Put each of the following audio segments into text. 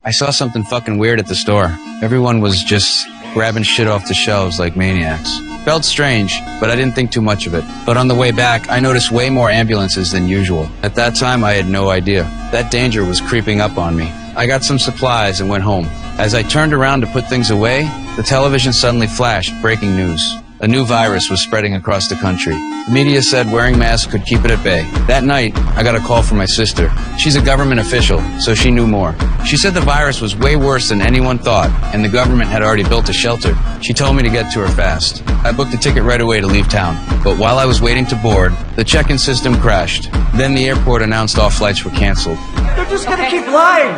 I saw something fucking weird at the store. Everyone was just grabbing shit off the shelves like maniacs. Felt strange, but I didn't think too much of it. But on the way back, I noticed way more ambulances than usual. At that time, I had no idea. That danger was creeping up on me. I got some supplies and went home. As I turned around to put things away, the television suddenly flashed breaking news. A new virus was spreading across the country. The media said wearing masks could keep it at bay. That night, I got a call from my sister. She's a government official, so she knew more. She said the virus was way worse than anyone thought, and the government had already built a shelter. She told me to get to her fast. I booked a ticket right away to leave town. But while I was waiting to board, the check-in system crashed. Then the airport announced all flights were canceled. They're just gonna keep lying!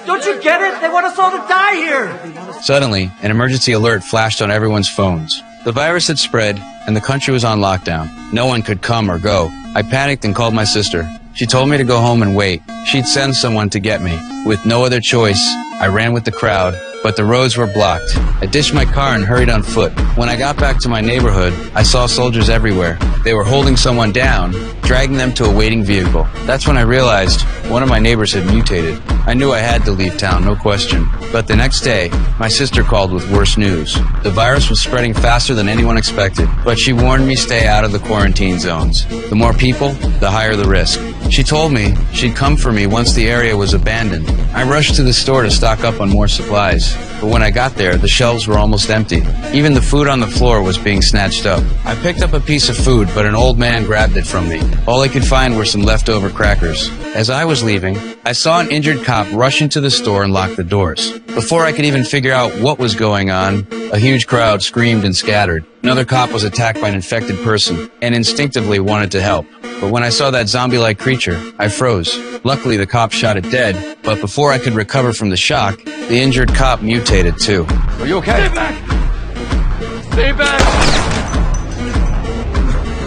Don't you get it? They want us all to die here! Suddenly, an emergency alert flashed on everyone's phones. The virus had spread, and the country was on lockdown. No one could come or go. I panicked and called my sister. She told me to go home and wait. She'd send someone to get me. With no other choice, I ran with the crowd, but the roads were blocked. I ditched my car and hurried on foot. When I got back to my neighborhood, I saw soldiers everywhere. They were holding someone down, dragging them to a waiting vehicle. That's when I realized one of my neighbors had mutated. I knew I had to leave town, no question. But the next day, my sister called with worse news. The virus was spreading faster than anyone expected, but she warned me stay out of the quarantine zones. The more people, the higher the risk. She told me she'd come for me once the area was abandoned. I rushed to the store to stock up on more supplies. But when I got there, the shelves were almost empty. Even the food on the floor was being snatched up. I picked up a piece of food, but an old man grabbed it from me. All I could find were some leftover crackers. As I was leaving, I saw an injured cop rush into the store and lock the doors. Before I could even figure out what was going on, a huge crowd screamed and scattered. Another cop was attacked by an infected person and instinctively wanted to help. But when I saw that zombie-like creature, I froze. Luckily, the cop shot it dead, but before I could recover from the shock, the injured cop mutated too. Are you okay? Stay back! Stay back!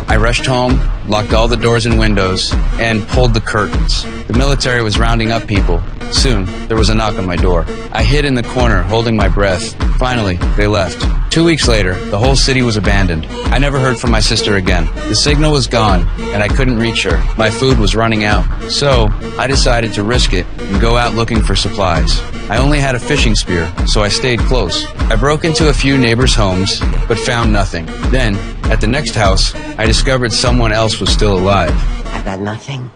I rushed home, locked all the doors and windows, and pulled the curtains. The military was rounding up people. Soon, there was a knock on my door. I hid in the corner, holding my breath. Finally, they left. 2 weeks later, the whole city was abandoned. I never heard from my sister again. The signal was gone, and I couldn't reach her. My food was running out. So, I decided to risk it and go out looking for supplies. I only had a fishing spear, so I stayed close. I broke into a few neighbors' homes, but found nothing. Then, at the next house, I discovered someone else was still alive. I've got nothing.